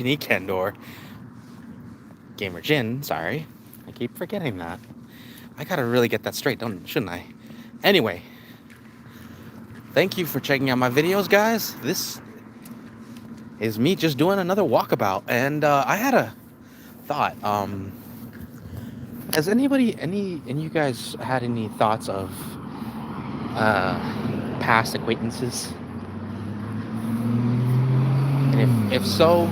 Kendor. GamerJInn, sorry. I keep forgetting that. I gotta really get that straight, shouldn't I? Anyway, thank you for checking out my videos, guys. This is me just doing another walkabout, and I had a thought. Has any you guys had any thoughts of uh, past acquaintances? And if so,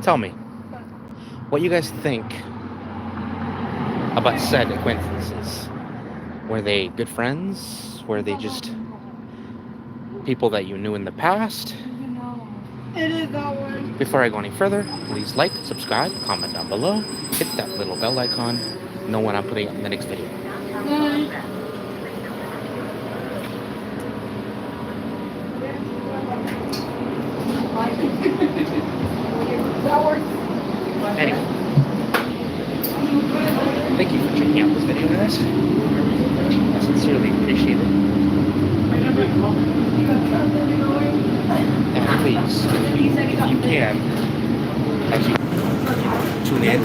tell me what you guys think about said acquaintances. Were they good friends? Were they just people that you knew in the past? It is that one. Before I go any further, please like, subscribe, comment down below, hit that little bell icon, know when I'm putting up the next video. Anyway, thank you for checking out this video, guys. I sincerely appreciate it. And please, if you can, as you tune in,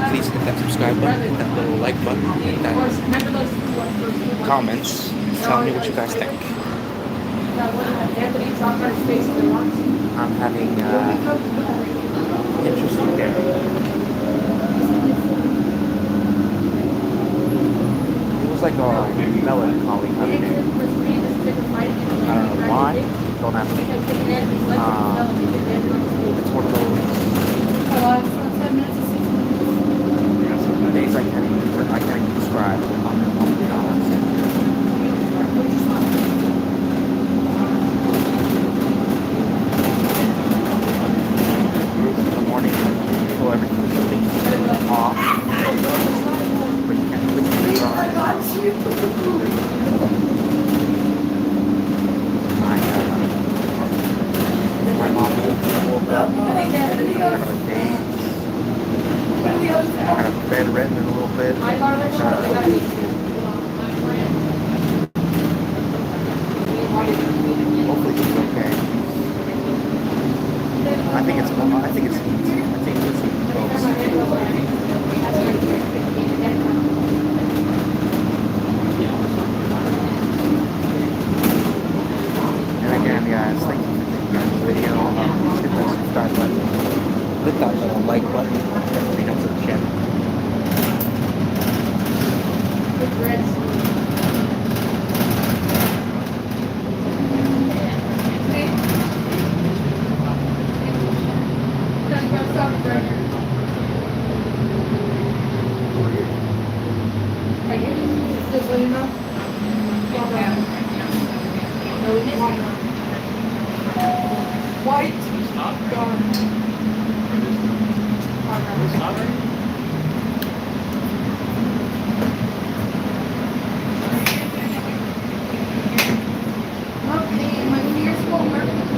please hit that subscribe button, hit that little like button, hit that comments, tell me what you guys think. I'm having interesting day. It was like a melancholy kind of day. I don't know why. Don't ask me. It's one of those days I can't even describe. I'll be honest. In the morning, so everything's off. But you can't switch it my mom woke up, I had a date, I had a bed written in a little bit. Hopefully she's okay. I think it's heat. I think it's heat, folks. And again, guys, thank you for taking out the video. Please hit that subscribe button. Hit that little like button. Definitely helps the channel. White. Okay, my fears won't work with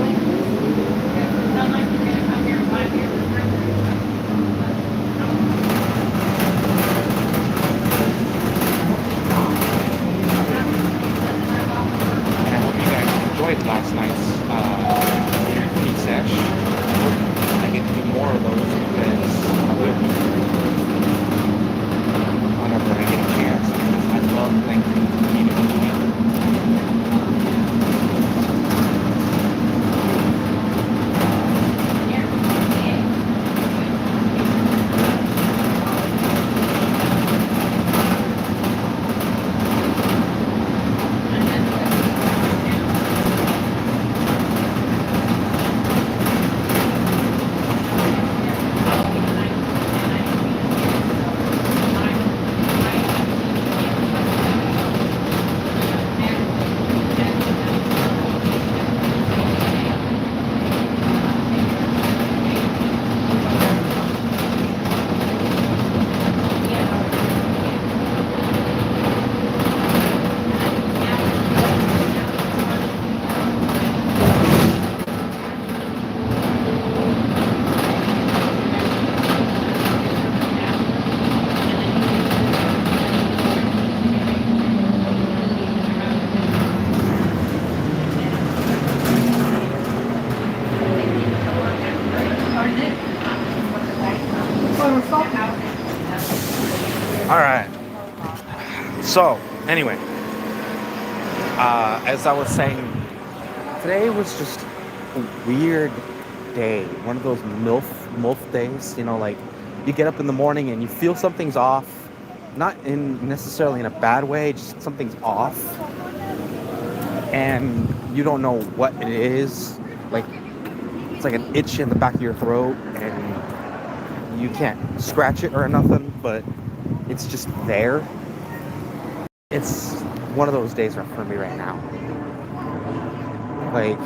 And I hope you guys enjoyed last night's sesh. I get to do more of those because All right. So, anyway, as I was saying, today was just a weird day. One of those MILF days, you know, like you get up in the morning and you feel something's off, not in necessarily in a bad way, just something's off, and you don't know what it is. Like it's like an itch in the back of your throat, and you can't scratch it or nothing, but it's just there. It's one of those days for me right now. Like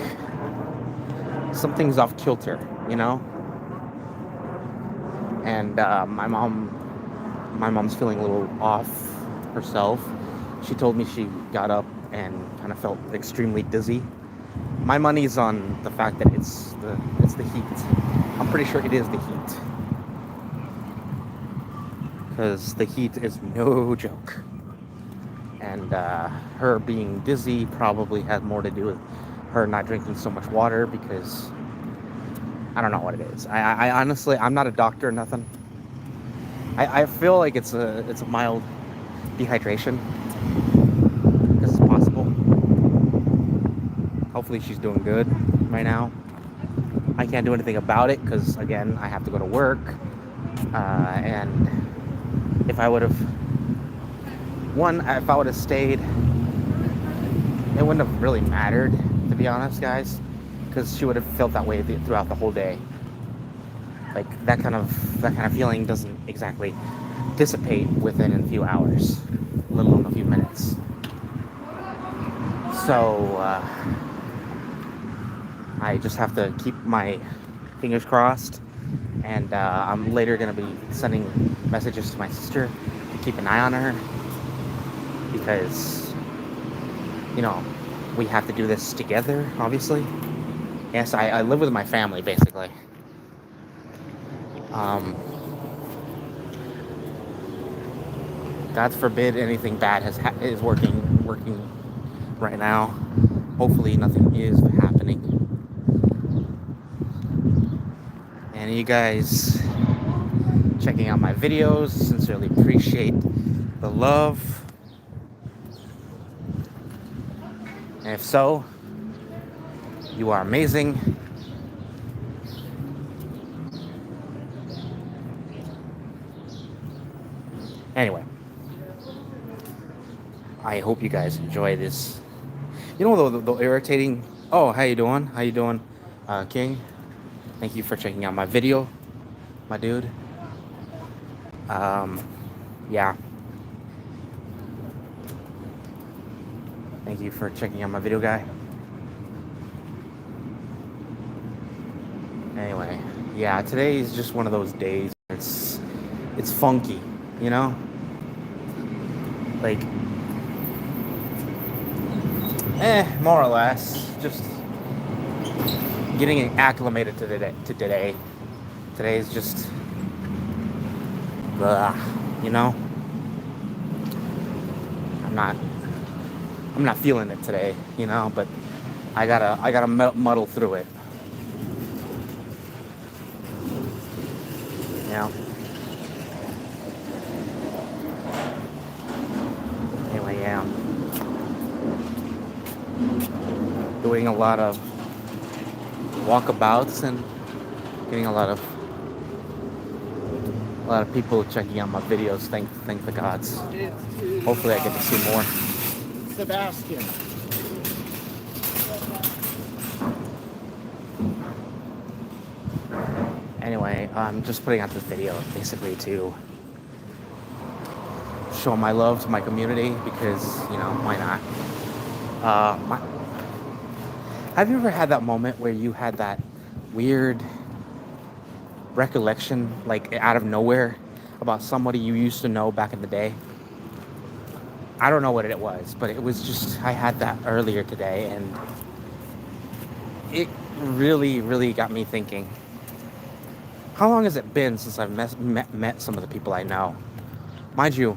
something's off kilter, you know. And my mom's feeling a little off herself. She told me she got up and kind of felt extremely dizzy. My money's on the fact that it's the heat. I'm pretty sure it is the heat, because the heat is no joke. And her being dizzy probably has more to do with her not drinking so much water, because I don't know what it is. I honestly, I'm not a doctor or nothing. I feel like it's a mild dehydration. This is possible. Hopefully she's doing good right now. I can't do anything about it because, again, I have to go to work. And if I would have stayed, it wouldn't have really mattered, to be honest, guys, because she would have felt that way throughout the whole day. Like that kind of feeling doesn't exactly dissipate within a few hours, let alone a few minutes. So I just have to keep my fingers crossed, and I'm later gonna be sending messages to my sister to keep an eye on her, because we have to do this together, obviously. Yes, I live with my family, basically. God forbid anything bad is working right now. Hopefully nothing is happening. And you guys checking out my videos, sincerely appreciate the love. And if so, you are amazing. Anyway, I hope you guys enjoy this. You know the irritating. Oh, how you doing? King? Thank you for checking out my video, my dude. Yeah. Thank you for checking out my video, guy. Anyway, yeah, today is just one of those days. It's funky, you know? Like, more or less. Just getting acclimated to today. Today is just, blah, you know? I'm not feeling it today, you know, but I gotta muddle through it. You know? Anyway, yeah. Doing a lot of walkabouts and getting a lot of people checking out my videos. Thank the gods. Hopefully I get to see more. Sebastian. Anyway, I'm just putting out this video basically to show my love to my community, because, why not? Have you ever had that moment where you had that weird recollection, like out of nowhere, about somebody you used to know back in the day? I don't know what it was, but it was just, I had that earlier today, and it really, really got me thinking. How long has it been since I've met some of the people I know? Mind you,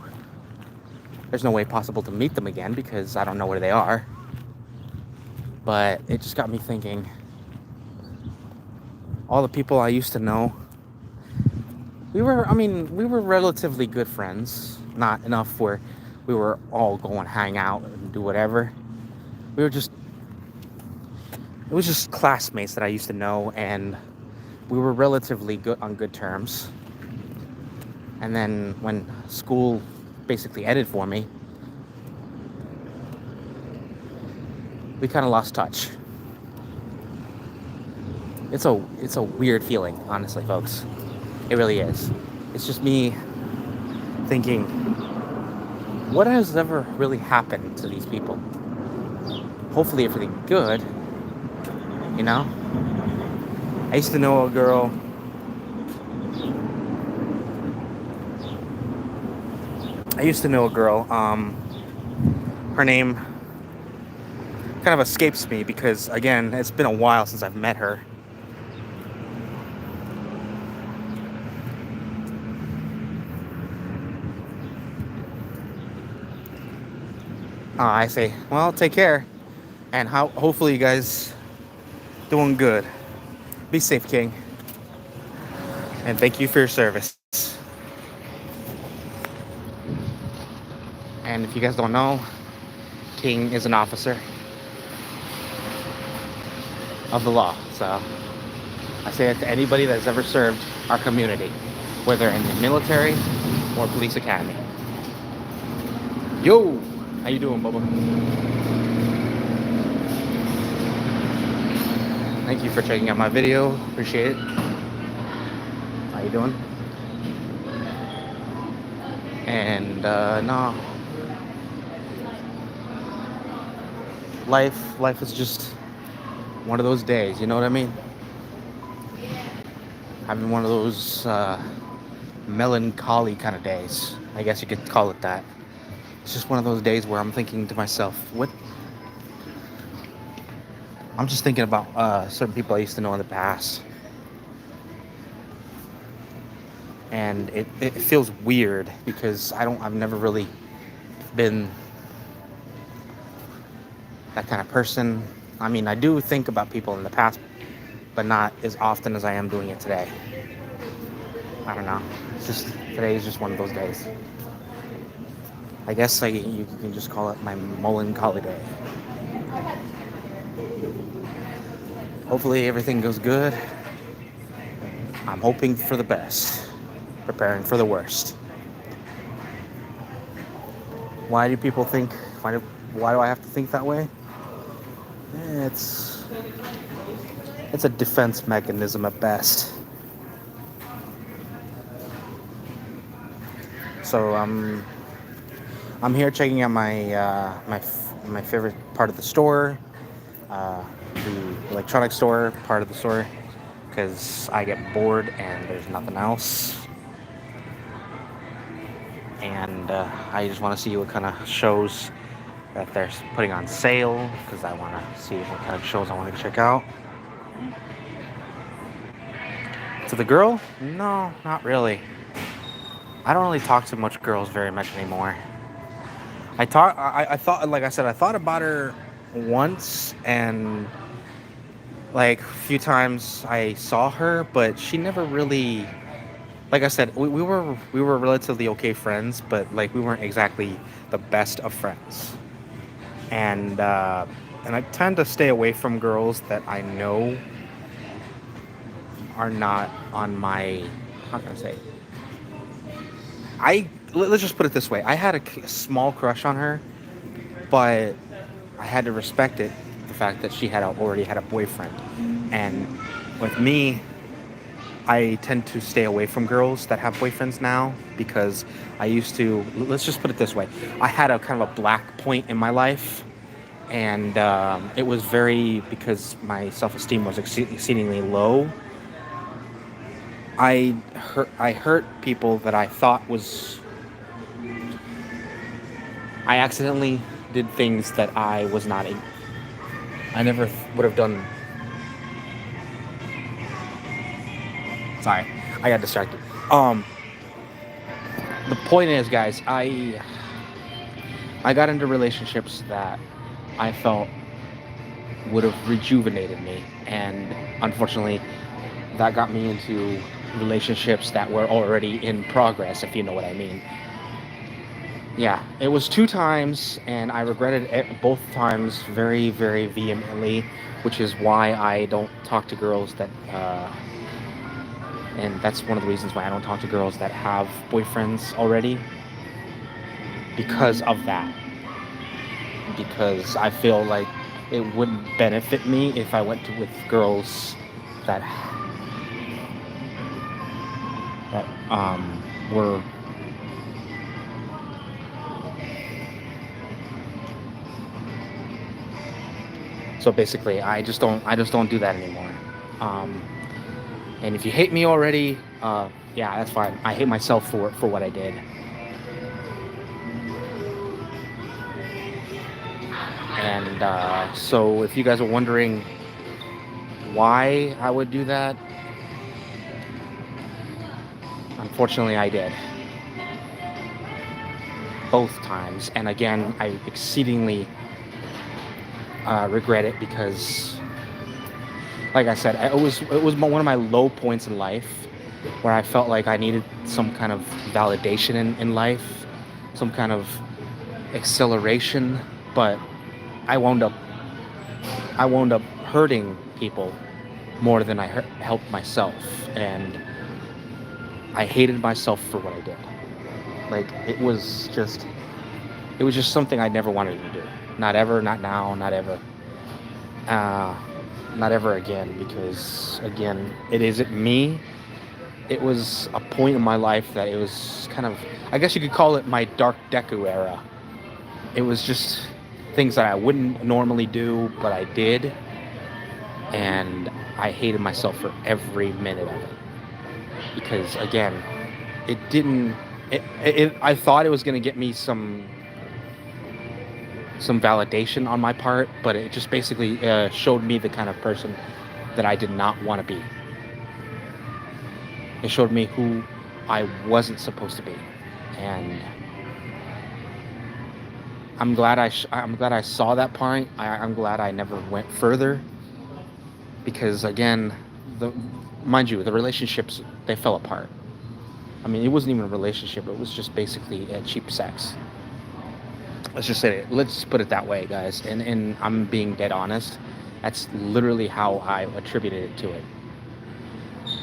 there's no way possible to meet them again because I don't know where they are. But it just got me thinking. All the people I used to know, I mean, we were relatively good friends. Not enough where we were all going hang out and do whatever. We were just, it was just classmates that I used to know, and we were relatively good on good terms. And then when school basically ended for me, we kind of lost touch. It's a weird feeling, honestly, folks. It really is. It's just me thinking, what has ever really happened to these people? Hopefully everything good, you know? I used to know a girl. Her name kind of escapes me because, again, it's been a while since I've met her. I say, well, take care, and hopefully you guys doing good. Be safe, King, and thank you for your service. And if you guys don't know, King is an officer of the law. So I say it to anybody that's ever served our community, whether in the military or police academy. Yo, how you doing, Bubba? Thank you for checking out my video. Appreciate it. How you doing? And no, life is just one of those days. You know what I mean? Having one of those melancholy kind of days. I guess you could call it that. It's just one of those days where I'm thinking to myself, I'm just thinking about certain people I used to know in the past. And it feels weird because I've never really been that kind of person. I mean, I do think about people in the past, but not as often as I am doing it today. I don't know. Today is just one of those days. I guess you can just call it my melancholy day. Hopefully everything goes good. I'm hoping for the best, preparing for the worst. Why do people think? Why do I have to think that way? It's a defense mechanism at best. So I'm here checking out my favorite part of the store, the electronics store part of the store, because I get bored and there's nothing else. And I just want to see what kind of shows that they're putting on sale, because I want to see what kind of shows I want to check out. To the girl? No, not really. I don't really talk to much girls very much anymore. I thought, like I said, I thought about her once, and like a few times I saw her, but she never really, like I said, we were relatively okay friends, but like we weren't exactly the best of friends. And I tend to stay away from girls that I know are not on my, how can I say, let's just put it this way. I had a small crush on her, but I had to respect it, the fact that she already had a boyfriend. And with me, I tend to stay away from girls that have boyfriends now, because I used to, let's just put it this way. I had a kind of a black point in my life, and it was because my self-esteem was exceedingly low. I hurt people that I thought was... I accidentally did things that I was not... I never would have done... Sorry, I got distracted. The point is, guys, I got into relationships that I felt would have rejuvenated me, and unfortunately, that got me into relationships that were already in progress, if you know what I mean. Yeah, it was 2 times, and I regretted it both times very, very vehemently, which is why I don't talk to girls that, and that's one of the reasons why I don't talk to girls that have boyfriends already, because of that. Because I feel like it wouldn't benefit me if I went with girls that were. So basically, I just don't do that anymore. Um, and if you hate me already, yeah, that's fine. I hate myself for what I did. And so if you guys are wondering why I would do that, unfortunately, I did both times. And again, I exceedingly regret it because, like I said, it was one of my low points in life where I felt like I needed some kind of validation in life, some kind of acceleration, but I wound up I wound up hurting people more than I helped myself, and I hated myself for what I did. Like it was just something I never wanted to do. Not ever, not now, not ever. Uh, Not ever again, because again, it isn't me. It was a point in my life that it was kind of, I guess you could call it my dark Deku era. It was just things that I wouldn't normally do, but I did, and I hated myself for every minute of it. Because again, it didn't. I thought it was gonna get me some validation on my part, but it just basically showed me the kind of person that I did not want to be. It showed me who I wasn't supposed to be, and I'm glad I saw that point. I'm glad I never went further, because again, the mind you, the relationships, they fell apart. I mean, it wasn't even a relationship; it was just basically cheap sex. Let's just say it. Let's put it that way, guys. And I'm being dead honest. That's literally how I attributed it to it.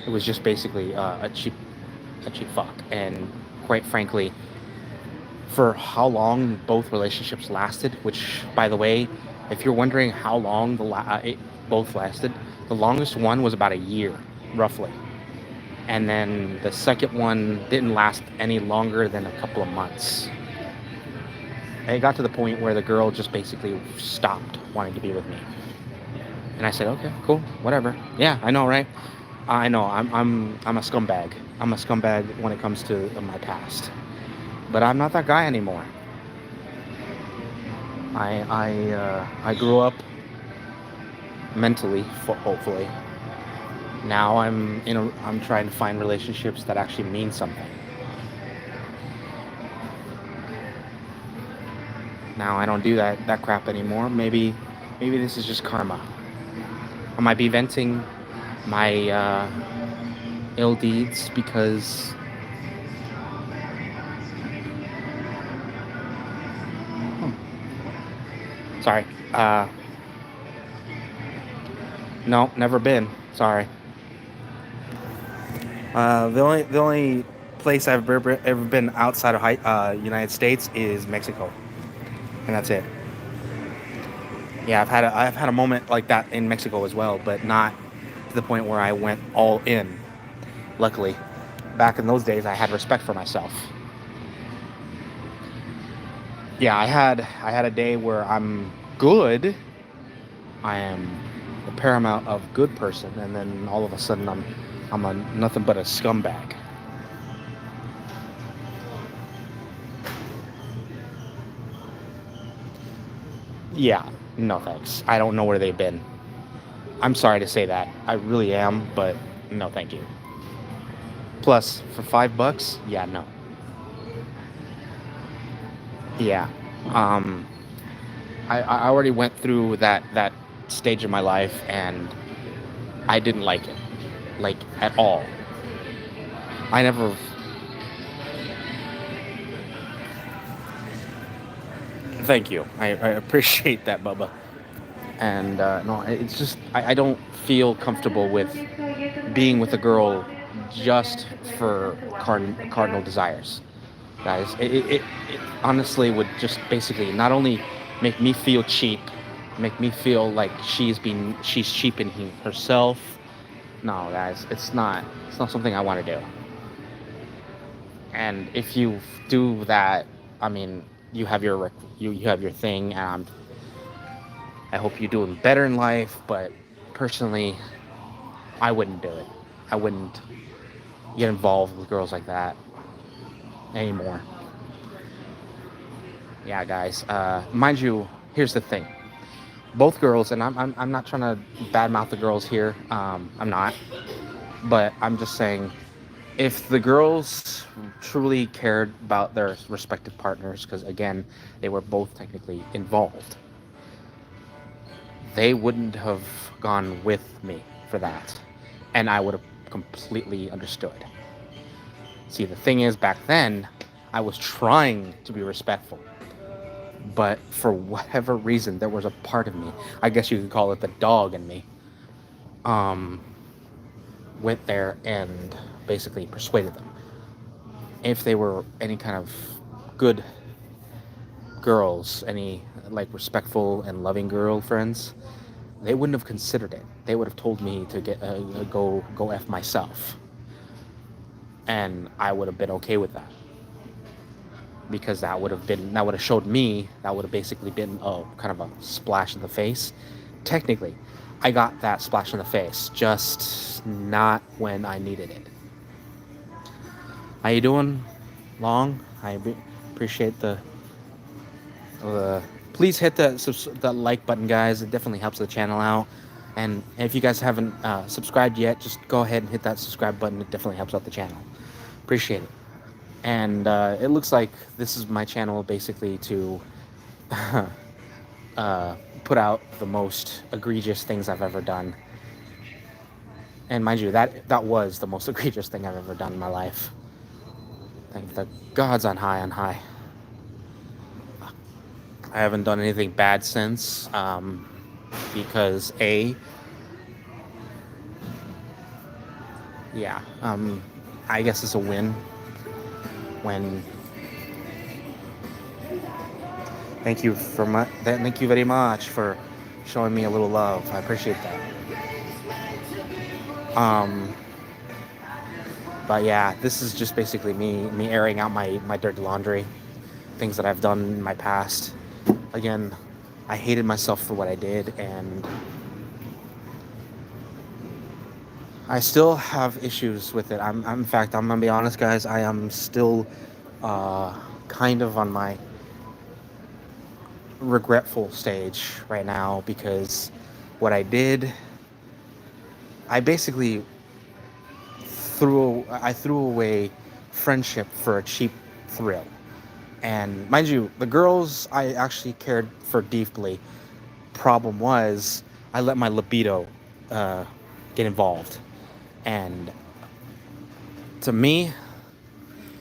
It was just basically a cheap fuck. And quite frankly, for how long both relationships lasted, which, by the way, if you're wondering how long it both lasted, the longest one was about a year, roughly. And then the second one didn't last any longer than a couple of months. And it got to the point where the girl just basically stopped wanting to be with me. And I said, okay, cool, whatever. Yeah, I know, right? I know, I'm a scumbag. I'm a scumbag when it comes to my past. But I'm not that guy anymore. I grew up mentally, hopefully. Now I'm trying to find relationships that actually mean something. Now I don't do that crap anymore. Maybe this is just karma. I might be venting my ill deeds because, sorry. No, never been. Sorry. The only place I've ever been outside of United States is Mexico, and that's it. Yeah, I've had a moment like that in Mexico as well, but not to the point where I went all in. Luckily, back in those days, I had respect for myself. Yeah, I had a day where I'm good. I am the paramount of good person, and then all of a sudden I'm a nothing but a scumbag. Yeah, no thanks. I don't know where they've been. I'm sorry to say that. I really am, but no, thank you. Plus, for $5, yeah, no. Yeah. Um, I already went through that stage of my life, and I didn't like it, like, at all. I never. Thank you. I appreciate that, Bubba. And no, it's just I don't feel comfortable with being with a girl just for cardinal desires, guys. It honestly would just basically not only make me feel cheap, make me feel like she's cheapening herself. No, guys, it's not something I want to do. And if you do that, I mean, you have you have your thing, and I hope you're doing better in life. But personally, I wouldn't do it. I wouldn't get involved with girls like that anymore. Yeah, guys. Mind you, here's the thing. Both girls, and I'm not trying to badmouth the girls here. I'm not. But I'm just saying, if the girls truly cared about their respective partners, because again, they were both technically involved, they wouldn't have gone with me for that. And I would have completely understood. See, the thing is, back then, I was trying to be respectful. But for whatever reason, there was a part of me, I guess you could call it the dog in me, um, went there and basically persuaded them. If they were any kind of good girls, any like respectful and loving girlfriends, they wouldn't have considered it. They would have told me to get go F myself, and I would have been okay with that, because that would have showed me, that would have basically been a kind of a splash in the face. Technically, I got that splash in the face, just not when I needed it. How you doing, Long? I appreciate the please hit the like button, guys. It definitely helps the channel out. And if you guys haven't subscribed yet, just go ahead and hit that subscribe button. It definitely helps out the channel. Appreciate it. And it looks like this is my channel basically to put out the most egregious things I've ever done. And mind you, that was the most egregious thing I've ever done in my life. Thank the gods on high. I haven't done anything bad since, because I guess it's a win when. Thank you very much for showing me a little love. I appreciate that. But yeah, this is just basically me airing out my dirty laundry, things that I've done in my past. Again, I hated myself for what I did, and I still have issues with it. In fact, I'm gonna be honest, guys. I am still kind of on my regretful stage right now, because what I did, I basically threw away friendship for a cheap thrill. And mind you, the girls I actually cared for deeply. Problem was, I let my libido get involved, and to me,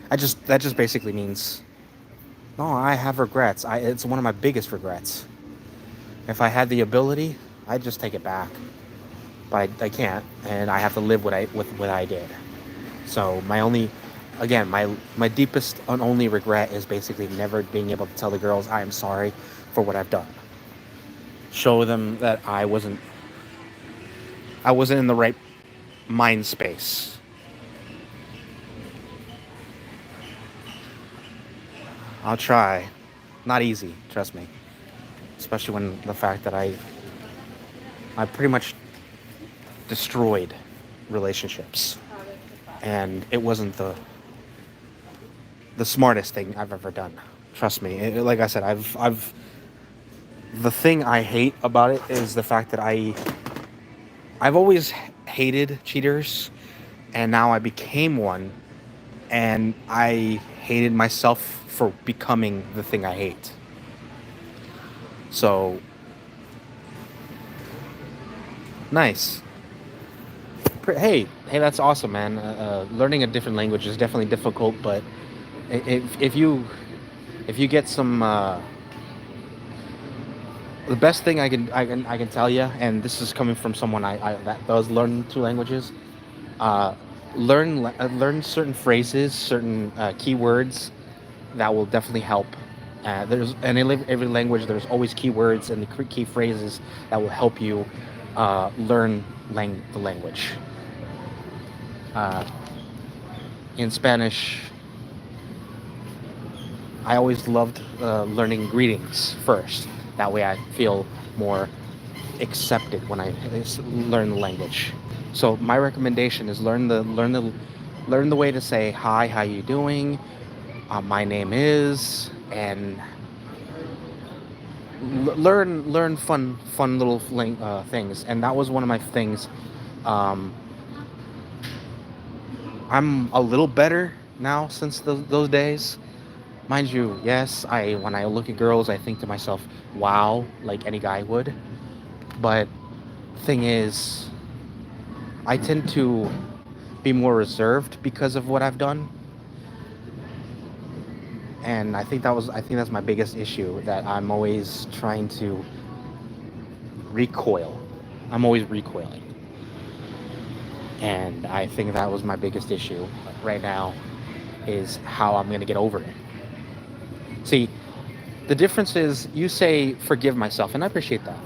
that just basically means, no, I have regrets. It's one of my biggest regrets. If I had the ability, I'd just take it back, but I can't, and I have to live with what I did. So my deepest and only regret is basically never being able to tell the girls I am sorry for what I've done. Show them that I wasn't in the right mind space. I'll try. Not easy, trust me. Especially when the fact that I pretty much destroyed relationships. And it wasn't the smartest thing I've ever done. Trust me. Like I said, I've the thing I hate about it is the fact that I've always hated cheaters, and now I became one, and I hated myself for becoming the thing I hate. So nice. Hey, Hey, that's awesome, man. Learning a different language is definitely difficult, but if you get some, the best thing I can tell you, and this is coming from someone that does learn two languages. Uh, learn certain phrases, certain keywords that will definitely help. There's and in every language, there's always keywords and the key phrases that will help you learn the language. Uh, in Spanish, I always loved learning greetings first. That way, I feel more accepted when I learn the language. So my recommendation is learn the way to say hi, how you doing, my name is, and learn fun little things. And that was one of my things. Um, I'm a little better now since those days. Mind you, yes, when I look at girls, I think to myself, wow, like any guy would. But thing is, I tend to be more reserved because of what I've done. And I think that's my biggest issue, that I'm always trying to recoil. I'm always recoiling. And I think that was my biggest issue right now, is how I'm going to get over it. See, the difference is you say forgive myself, and I appreciate that.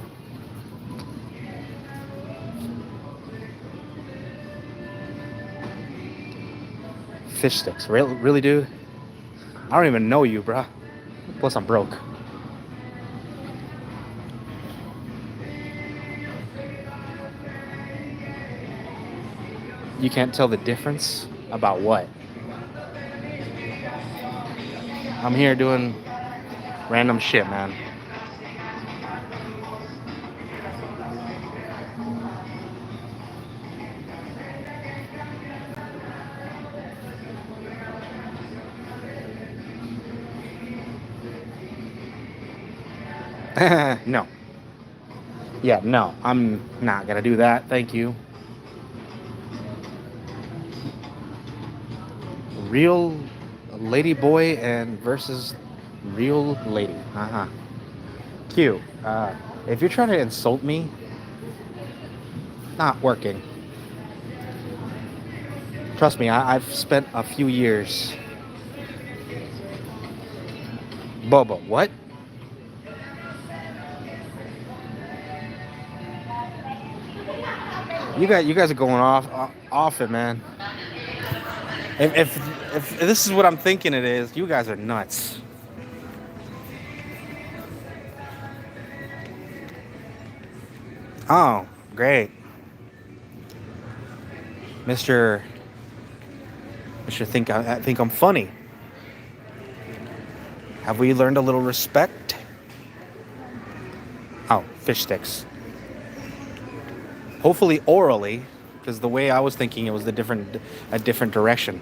Fish sticks. Really, dude? I don't even know you, bruh. Plus, I'm broke. You can't tell the difference about what? I'm here doing random shit, man. No. Yeah, no. I'm not gonna do that. Thank you. Real lady boy and versus real lady. Q. If you're trying to insult me, not working. Trust me, I've spent a few years. Boba, what? You guys are going off it, man. If this is what I'm thinking it is, you guys are nuts. Oh, great. Mr. I think I'm funny. Have we learned a little respect? Oh, fish sticks. Hopefully orally, because the way I was thinking it was a different direction.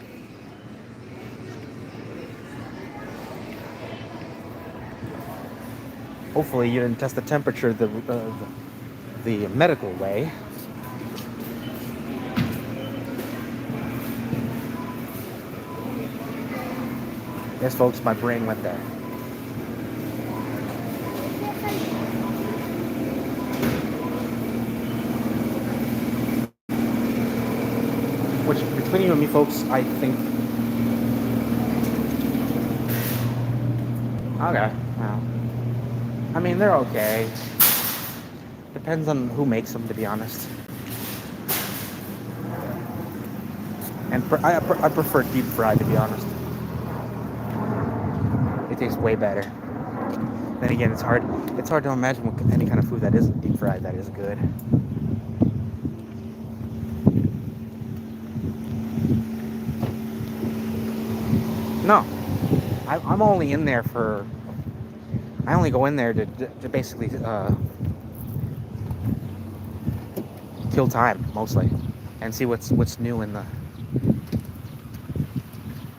Hopefully you didn't test the temperature the medical way. Yes, folks, my brain went there. Which, between you and me, folks, I think... Okay, well... I mean, they're okay. Depends on who makes them, to be honest. And I prefer deep fried, to be honest. It tastes way better. Then again, it's hard to imagine any kind of food that isn't deep fried that is good. No, I'm only in there for... I only go in there to basically kill time, mostly, and see what's new in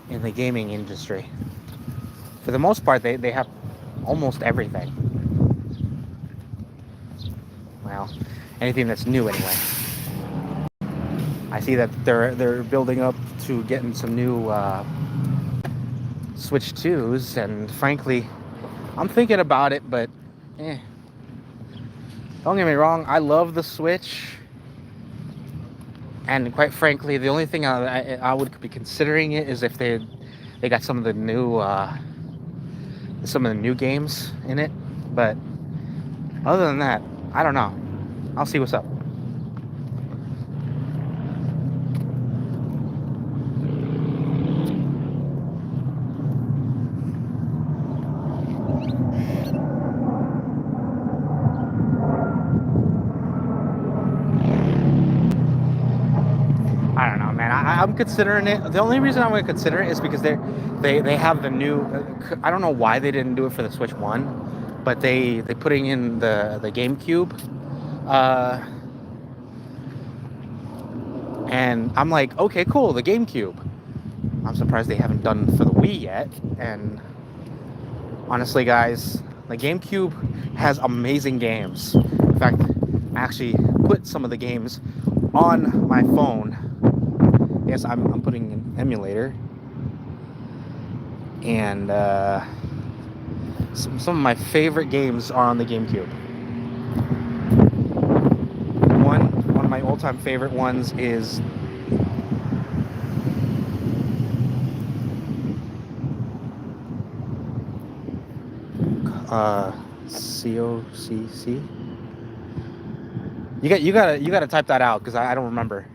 the gaming industry. For the most part, they have almost everything. Well, anything that's new anyway. I see that they're building up to getting some new Switch 2s, and frankly, I'm thinking about it, but don't get me wrong, I love the Switch, and quite frankly, the only thing I would be considering it is if they got some of the new games in it. But other than that, I don't know. I'll see what's up. I don't know, man. I'm considering it. The only reason I'm going to consider it is because they have the new. I don't know why they didn't do it for the Switch 1, but they putting in the GameCube, and I'm like, okay, cool, the GameCube. I'm surprised they haven't done for the Wii yet. And honestly, guys, the GameCube has amazing games. In fact, I actually put some of the games on my phone. Yes, I'm putting an emulator, and some of my favorite games are on the GameCube. One of my all-time favorite ones is COCC. You gotta type that out because I don't remember.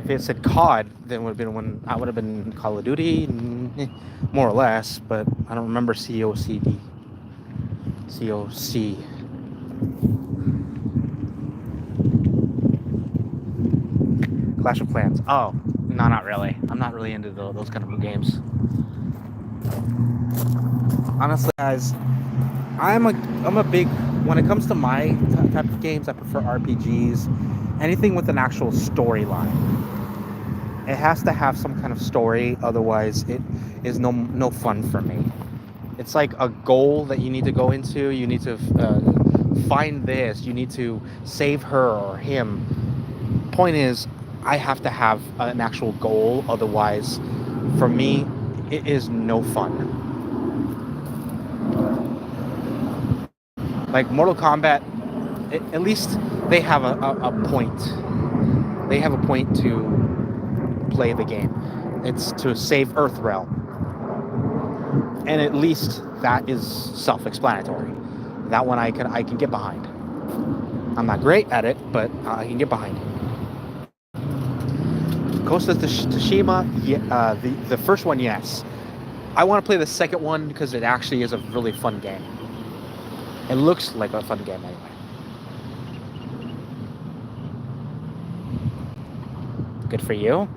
If it said COD, then it would have been when I would have been Call of Duty, more or less. But I don't remember COCD. COC. Clash of Clans. Oh, no, not really. I'm not really into those kind of games. Honestly, guys, I'm a big, when it comes to my type of games, I prefer RPGs, anything with an actual storyline. It has to have some kind of story, otherwise it is no fun for me. It's like a goal that you need to go into. You need to find this. You need to save her or him. Point is, I have to have an actual goal, otherwise, for me, it is no fun. Like Mortal Kombat, at least they have a point. They have a point to play the game. It's to save Earthrealm. And at least that is self-explanatory. That one I can get behind. I'm not great at it, but I can get behind it. Ghost of Tsushima, yeah, the first one, yes. I want to play the second one because it actually is a really fun game. It looks like a fun game anyway. Good for you.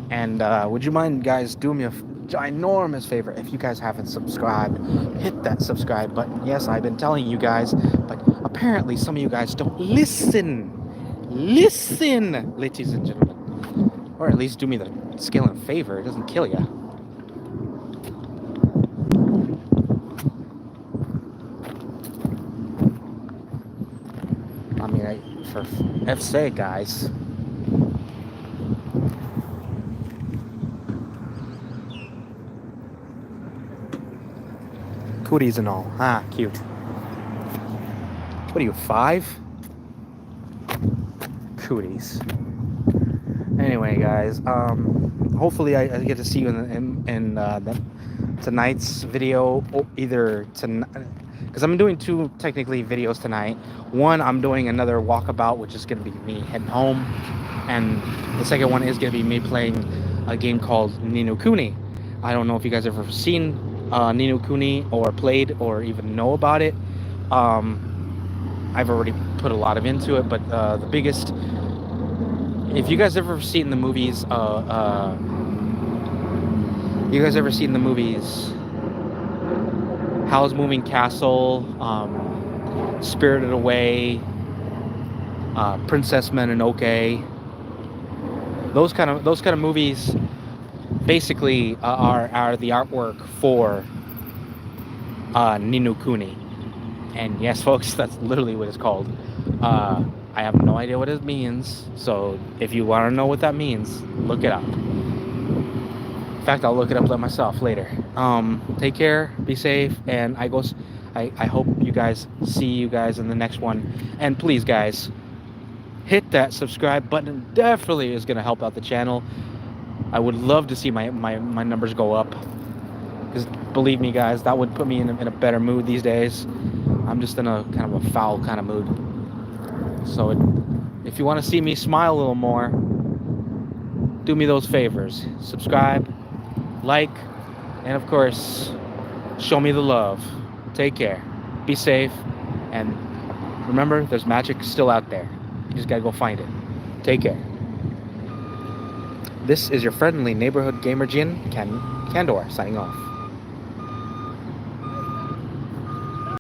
And would you mind, guys, doing me a ginormous favor? If you guys haven't subscribed, hit that subscribe button. Yes, I've been telling you guys, but apparently some of you guys don't listen. Listen, ladies and gentlemen. Or at least do me the skill and favor. It doesn't kill you. I mean, for F's sake, guys. Cooties and all. Ah, cute. What are you, 5? Cooties. Anyway, guys, hopefully I get to see you in tonight's video, either tonight, because I'm doing 2 technically videos tonight. One, I'm doing another walkabout, which is going to be me heading home, and the second one is going to be me playing a game called Ni no Kuni. I don't know if you guys have ever seen Ni no Kuni or played or even know about it. I've already put a lot of into it, but the biggest, if you guys ever seen the movies, you guys ever seen the movies Howl's Moving Castle, Spirited Away, Princess Mononoke, those kind of movies basically are the artwork for Ninukuni. And yes, folks, that's literally what it's called. I have no idea what it means, so if you want to know what that means, look it up. In fact, I'll look it up myself later. Take care, be safe, and I hope you guys see you guys in the next one. And please, guys, hit that subscribe button. It definitely is going to help out the channel. I would love to see my numbers go up, because believe me, guys, that would put me in a better mood these days. I'm just in a kind of a foul kind of mood. So if you want to see me smile a little more, do me those favors. Subscribe, like, and of course, show me the love. Take care. Be safe. And remember, there's magic still out there. You just gotta go find it. Take care. This is your friendly neighborhood gamer Jin, Candor, signing off.